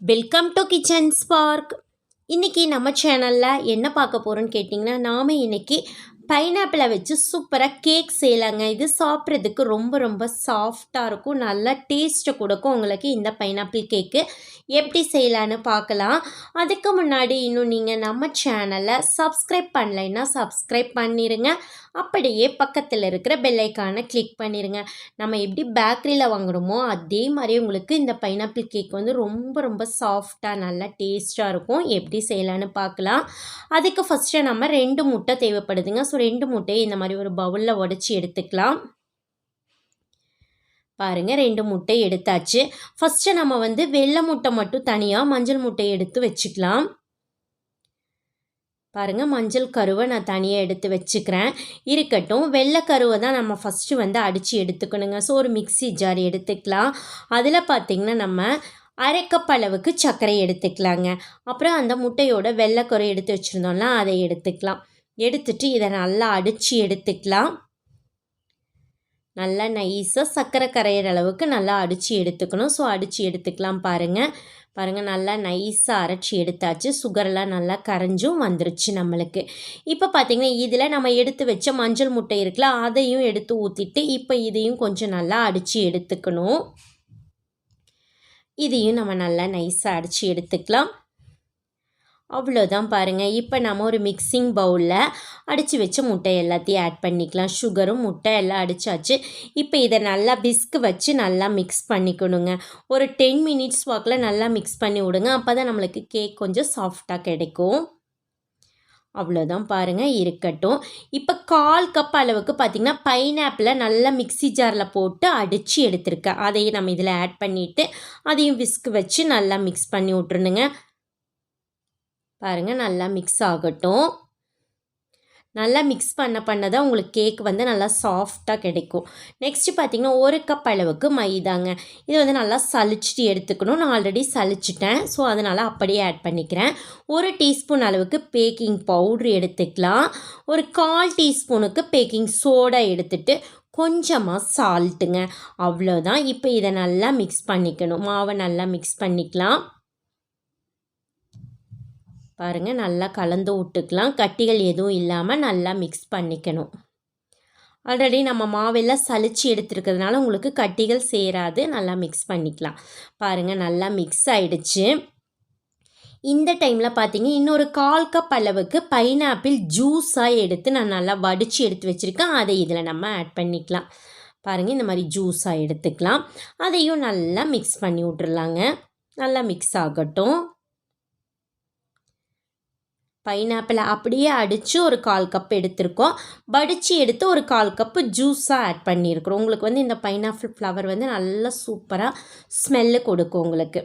Welcome to kitchen spark. இன்றைக்கி நம்ம சேனலில் என்ன பார்க்க போகிறோன்னு கேட்டிங்கன்னா, நாம் இன்றைக்கி பைனாப்பிளை வச்சு சூப்பராக கேக் செய்யலாங்க. இது சாப்பிட்றதுக்கு ரொம்ப ரொம்ப சாஃப்டாக இருக்கும், நல்லா டேஸ்ட்டை கொடுக்கும் உங்களுக்கு. இந்த பைனாப்பிள் கேக்கு எப்படி செய்யலான்னு பார்க்கலாம். அதுக்கு முன்னாடி இன்னும் நீங்கள் நம்ம சேனலை சப்ஸ்கிரைப் பண்ணலைன்னா சப்ஸ்கிரைப் பண்ணிடுங்க. அப்படியே பக்கத்தில் இருக்கிற பெல்லைக்கானை கிளிக் பண்ணிடுங்க. நம்ம எப்படி பேக்கரியில் வாங்குகிறோமோ அதே மாதிரி உங்களுக்கு இந்த பைனாப்பிள் கேக் வந்து ரொம்ப ரொம்ப சாஃப்டாக நல்லா டேஸ்ட்டாக இருக்கும். எப்படி செய்யலான்னு பார்க்கலாம். அதுக்கு ஃபஸ்ட்டு நம்ம 2 முட்டை தேவைப்படுதுங்க. ஸோ 2 முட்டையை இந்த மாதிரி ஒரு பவுலில் உடச்சி எடுத்துக்கலாம். பாருங்கள், 2 முட்டை எடுத்தாச்சு. ஃபஸ்ட்டு நம்ம வந்து வெள்ளை முட்டை மட்டும் தனியாக, மஞ்சள் முட்டையை எடுத்து வச்சுக்கலாம். பாருங்கள், மஞ்சள் கருவை நான் தனியாக எடுத்து வச்சுக்கிறேன். இருக்கட்டும், வெள்ளை கருவை தான் நம்ம ஃபஸ்ட்டு வந்து அடித்து எடுத்துக்கணுங்க. ஸோ ஒரு மிக்ஸி ஜார் எடுத்துக்கலாம். அதில் பார்த்திங்கன்னா நம்ம 1/2 கப் அளவுக்கு சர்க்கரை எடுத்துக்கலாங்க. அப்புறம் அந்த முட்டையோட வெள்ளைக்கரு எடுத்து வச்சுருந்தோம்னா அதை எடுத்துக்கலாம். எடுத்துட்டு இதை நல்லா அடித்து எடுத்துக்கலாம். நல்லா நைஸாக சர்க்கரை கரையிற அளவுக்கு நல்லா அடித்து எடுத்துக்கணும். ஸோ அடித்து எடுத்துக்கலாம். பாருங்கள் நல்லா நைஸாக அரைச்சி எடுத்தாச்சு. சுகர்லாம் நல்லா கரைஞ்சும் வந்துருச்சு நம்மளுக்கு. இப்போ பார்த்திங்கன்னா இதில் நம்ம எடுத்து வச்ச மஞ்சள் முட்டை இருக்குல்ல, அதையும் எடுத்து ஊற்றிட்டு இப்போ இதையும் கொஞ்சம் நல்லா அடித்து எடுத்துக்கணும். இதையும் நம்ம நல்லா நைஸாக அடித்து எடுத்துக்கலாம். அவ்வளோதான் பாருங்கள். இப்போ நம்ம ஒரு மிக்சிங் பவுலில் அடித்து வச்ச முட்டை எல்லாத்தையும் ஆட் பண்ணிக்கலாம். சுகரும் முட்டை எல்லாம் அடித்தாச்சு. இப்போ இதை நல்லா பிஸ்கு வச்சு நல்லா மிக்ஸ் பண்ணிக்கணுங்க. ஒரு 10 மினிட்ஸ் வாக்கில் நல்லா மிக்ஸ் பண்ணி விடுங்க. அப்போ தான் நம்மளுக்கு கேக் கொஞ்சம் சாஃப்டாக கிடைக்கும். அவ்வளோதான் பாருங்கள், இருக்கட்டும். இப்போ 1/4 கப் அளவுக்கு பார்த்திங்கன்னா பைனாப்பிளை நல்லா மிக்ஸி ஜாரில் போட்டு அடித்து எடுத்துருக்கேன். அதையும் நம்ம இதில் ஆட் பண்ணிவிட்டு அதையும் விஸ்கு வச்சு நல்லா மிக்ஸ் பண்ணி விட்ருணுங்க. பாருங்கள், நல்லா மிக்ஸ் ஆகட்டும். நல்லா மிக்ஸ் பண்ண தான் உங்களுக்கு கேக் வந்து நல்லா சாஃப்டாக கிடைக்கும். நெக்ஸ்ட்டு பார்த்திங்கன்னா 1 கப் அளவுக்கு மைதாங்க. இது வந்து நல்லா சலிச்சுட்டு எடுத்துக்கணும். நான் ஆல்ரெடி சலிச்சிட்டேன், ஸோ அதனால் அப்படியே ஆட் பண்ணிக்கிறேன். 1 டீஸ்பூன் அளவுக்கு பேக்கிங் பவுட்ரு எடுத்துக்கலாம். ஒரு 1/4 டீஸ்பூனுக்கு பேக்கிங் சோடா எடுத்துட்டு கொஞ்சமாக சால்ட்டுங்க. அவ்வளோதான். இப்போ இதை நல்லா மிக்ஸ் பண்ணிக்கணும். மாவை நல்லா மிக்ஸ் பண்ணிக்கலாம். பாருங்கள், நல்லா கலந்து விட்டுக்கலாம். கட்டிகள் எதுவும் இல்லாமல் நல்லா மிக்ஸ் பண்ணிக்கணும். ஆல்ரெடி நம்ம மாவெல்லாம் சலிச்சு எடுத்துருக்கிறதுனால உங்களுக்கு கட்டிகள் சேராது. நல்லா மிக்ஸ் பண்ணிக்கலாம். பாருங்கள், நல்லா மிக்ஸ் ஆகிடுச்சு. இந்த டைமில் பார்த்தீங்க இன்னொரு 1/4 கப் அளவுக்கு பைனாப்பிள் ஜூஸாக எடுத்து நான் நல்லா வடித்து எடுத்து வச்சுருக்கேன். அதை இதில் நம்ம ஆட் பண்ணிக்கலாம். பாருங்கள், இந்த மாதிரி ஜூஸாக எடுத்துக்கலாம். அதையும் நல்லா மிக்ஸ் பண்ணி விட்டுறலாங்க. நல்லா மிக்ஸ் ஆகட்டும். பைனாப்பிளை அப்படியே அடித்து ஒரு 1/4 கப் எடுத்திருக்கோம். வடித்து எடுத்து ஒரு 1/4 கப்பு ஜூஸாக ஆட் பண்ணியிருக்கிறோம். உங்களுக்கு வந்து இந்த பைனாப்பிள் ஃப்ளவர் வந்து நல்லா சூப்பராக ஸ்மெல்லு கொடுக்கும் உங்களுக்கு.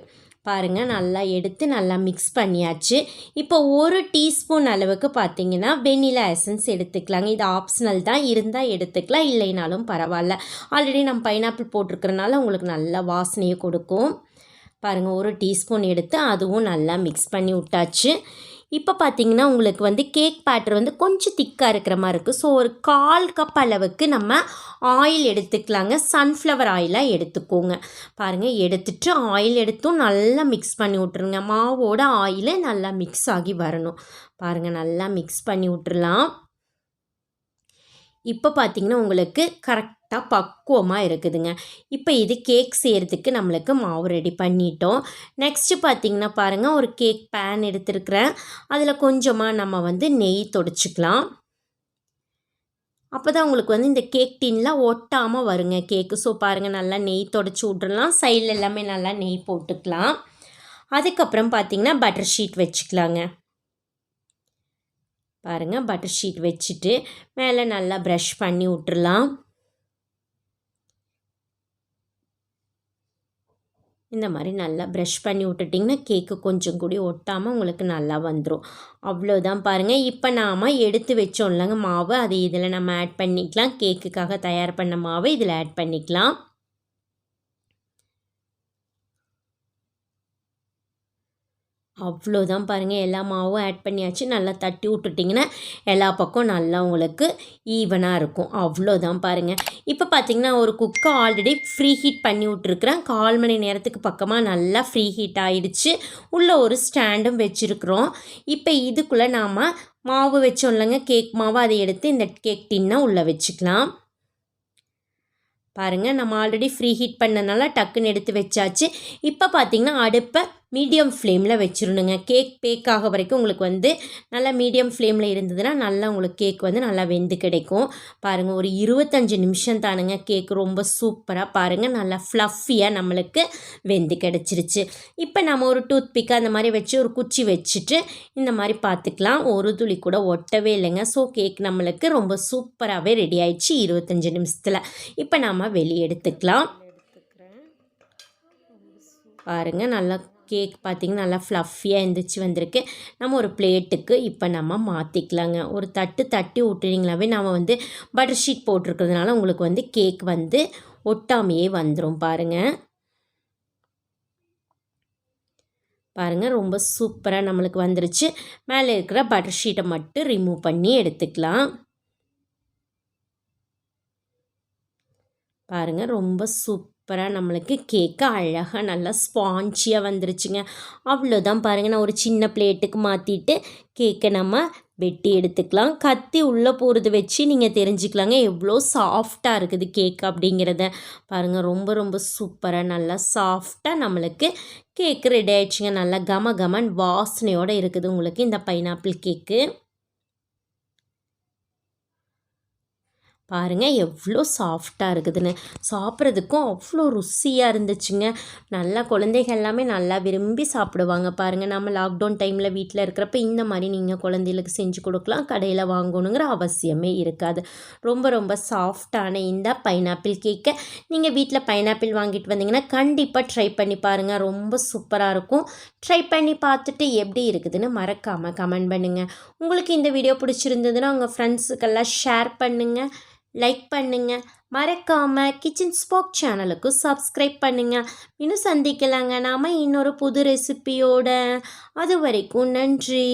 பாருங்கள், நல்லா எடுத்து நல்லா மிக்ஸ் பண்ணியாச்சு. இப்போ 1 டீஸ்பூன் அளவுக்கு பார்த்திங்கன்னா வெண்ணிலா எசன்ஸ் எடுத்துக்கலாங்க. இது ஆப்ஷனல் தான், இருந்தால் எடுத்துக்கலாம், இல்லைனாலும் பரவாயில்ல. ஆல்ரெடி நம்ம பைனாப்பிள் போட்டிருக்கிறனால உங்களுக்கு நல்ல வாசனையை கொடுக்கும். பாருங்கள், 1 டீஸ்பூன் எடுத்து அதுவும் நல்லா மிக்ஸ் பண்ணி விட்டாச்சு. இப்போ பார்த்திங்கன்னா உங்களுக்கு வந்து கேக் பேட்டர் வந்து கொஞ்சம் திக்காக இருக்கிற மாதிரி இருக்குது. ஸோ ஒரு 1/4 கப் அளவுக்கு நம்ம ஆயில் எடுத்துக்கலாங்க. சன்ஃப்ளவர் ஆயிலாக எடுத்துக்கோங்க. பாருங்கள், எடுத்துட்டு ஆயில் எடுத்தும் நல்லா மிக்ஸ் பண்ணி விட்ருங்க. மாவோட ஆயிலை நல்லா மிக்ஸ் ஆகி வரணும். பாருங்கள், நல்லா மிக்ஸ் பண்ணி விட்டுறலாம். இப்போ பார்த்திங்கன்னா உங்களுக்கு கரெக்டாக பக்குவமாக இருக்குதுங்க. இப்போ இது கேக் செய்கிறதுக்கு நம்மளுக்கு மாவு ரெடி பண்ணிட்டோம். நெக்ஸ்ட்டு பார்த்திங்கன்னா பாருங்கள், ஒரு கேக் பேன் எடுத்துருக்கிறேன். அதில் கொஞ்சமாக நம்ம வந்து நெய் தொடிச்சிக்கலாம். அப்போ தான் உங்களுக்கு வந்து இந்த கேக் டின்லாம் ஒட்டாமல் வருங்க கேக்கு. ஸோ பாருங்கள், நல்லா நெய் தொடச்சி விட்றலாம். சைடில் எல்லாமே நல்லா நெய் போட்டுக்கலாம். அதுக்கப்புறம் பார்த்திங்கன்னா பட்டர் ஷீட் வச்சுக்கலாங்க. பாருங்கள், பட்டர் ஷீட் வச்சுட்டு மேலே நல்லா ப்ரஷ் பண்ணி விட்டுறலாம். இந்த மாதிரி நல்லா ப்ரஷ் பண்ணி விட்டுட்டிங்கன்னா கேக்கு கொஞ்சம் கூடி ஒட்டாமல் உங்களுக்கு நல்லா வந்துடும். அவ்வளோதான் பாருங்கள். இப்போ நாம் எடுத்து வச்சோம் இல்லைங்க மாவு, அது இதில் நம்ம ஆட் பண்ணிக்கலாம். கேக்குக்காக தயார் பண்ண மாவு இதில் ஆட் பண்ணிக்கலாம். அவ்வளோதான் பாருங்கள், எல்லா மாவும் ஆட் பண்ணியாச்சு. நல்லா தட்டி விட்டுட்டிங்கன்னா எல்லா பக்கம் நல்லா உங்களுக்கு ஈவனாக இருக்கும். அவ்வளோதான் பாருங்கள். இப்போ பார்த்திங்கன்னா ஒரு குக்கை ஆல்ரெடி ஃப்ரீ ஹீட் பண்ணி விட்ருக்குறேன். 1/4 மணி நேரத்துக்கு பக்கமாக நல்லா ஃப்ரீ ஹீட் ஆகிடுச்சு. உள்ளே ஒரு ஸ்டாண்டும் வச்சுருக்குறோம். இப்போ இதுக்குள்ளே நாம் மாவு வச்சோம் இல்லைங்க, கேக் மாவு, அதை எடுத்து இந்த கேக் டின்னை உள்ளே வச்சுக்கலாம். பாருங்கள், நம்ம ஆல்ரெடி ஃப்ரீ ஹீட் பண்ணனால டக்குன்னு எடுத்து வச்சாச்சு. இப்போ பார்த்திங்கன்னா அடுப்பை மீடியம் ஃப்ளேமில் வச்சிடணுங்க. கேக் பேக் ஆக வரைக்கும் உங்களுக்கு வந்து நல்லா மீடியம் ஃப்ளேமில் இருந்ததுன்னா நல்லா உங்களுக்கு கேக் வந்து நல்லா வெந்து கிடைக்கும். பாருங்கள், ஒரு 25 நிமிஷம் தானுங்க. கேக் ரொம்ப சூப்பராக பாருங்கள் நல்லா ஃப்ளஃபியாக நம்மளுக்கு வெந்து கிடச்சிருச்சு. இப்போ நம்ம ஒரு டூத் பிக் அந்த மாதிரி வச்சு ஒரு குச்சி வச்சுட்டு இந்த மாதிரி பார்த்துக்கலாம். ஒரு துளி கூட ஒட்டவே இல்லைங்க. ஸோ கேக் நம்மளுக்கு ரொம்ப சூப்பராகவே ரெடி ஆயிடுச்சு 25 நிமிஷத்தில். இப்போ நம்ம வெளியே எடுத்துக்கலாம். பாருங்கள், நல்லா கேக் பார்த்திங்கன்னா நல்லா ஃப்ளஃபியாக இருந்துச்சு வந்திருக்கு. நம்ம ஒரு பிளேட்டுக்கு இப்போ நம்ம மாற்றிக்கலாங்க. ஒரு தட்டி விட்டுறீங்களாவே நம்ம வந்து பட்டர் ஷீட் போட்டிருக்கிறதுனால உங்களுக்கு வந்து கேக் வந்து ஒட்டாமையே வந்துடும். பாருங்கள் ரொம்ப சூப்பராக நம்மளுக்கு வந்துருச்சு. மேலே இருக்கிற பட்டர் ஷீட்டை மட்டும் ரிமூவ் பண்ணி எடுத்துக்கலாம். பாருங்கள், ரொம்ப சூப்பராக நம்மளுக்கு கேக்கு அழகாக நல்லா ஸ்பான்ச்சியாக வந்துருச்சுங்க. அவ்வளோதான் பாருங்கள். நான் ஒரு சின்ன பிளேட்டுக்கு மாற்றிட்டு கேக்கை நம்ம வெட்டி எடுத்துக்கலாம். கத்தி உள்ளே போகிறது வச்சு நீங்கள் தெரிஞ்சுக்கலாங்க எவ்வளோ சாஃப்டாக இருக்குது கேக் அப்படிங்கிறத. பாருங்கள், ரொம்ப ரொம்ப சூப்பராக நல்லா சாஃப்டாக நம்மளுக்கு கேக்கு ரெடி ஆயிடுச்சுங்க. நல்லா கம வாசனையோடு இருக்குது உங்களுக்கு இந்த பைனாப்பிள் கேக்கு. பாருங்கள் எவ்வளோ சாஃப்டாக இருக்குதுன்னு. சாப்பிட்றதுக்கும் அவ்வளோ ருசியாக இருந்துச்சுங்க. நல்லா குழந்தைகள் எல்லாமே நல்லா விரும்பி சாப்பிடுவாங்க. பாருங்கள், நம்ம லாக்டவுன் டைமில் வீட்டில் இருக்கிறப்ப இந்த மாதிரி நீங்கள் குழந்தைகளுக்கு செஞ்சு கொடுக்கலாம். கடையில் வாங்கணுங்கிற அவசியமே இருக்காது. ரொம்ப ரொம்ப சாஃப்டான இந்த பைனாப்பிள் கேக்கை நீங்கள் வீட்டில் பைனாப்பிள் வாங்கிட்டு வந்தீங்கன்னா கண்டிப்பாக ட்ரை பண்ணி பாருங்கள். ரொம்ப சூப்பராக இருக்கும். ட்ரை பண்ணி பார்த்துட்டு எப்படி இருக்குதுன்னு மறக்காமல் கமெண்ட் பண்ணுங்கள். உங்களுக்கு இந்த வீடியோ பிடிச்சிருந்ததுன்னா உங்கள் ஃப்ரெண்ட்ஸுக்கெல்லாம் ஷேர் பண்ணுங்கள், லைக் பண்ணுங்கள். மறக்காமல் கிச்சன் ஸ்பாக் சேனலுக்கு சப்ஸ்கிரைப் பண்ணுங்கள். இன்னும் சந்திக்கலாங்க நாம் இன்னொரு புது ரெசிபியோட. அது வரைக்கும் நன்றி.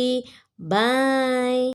பாய்.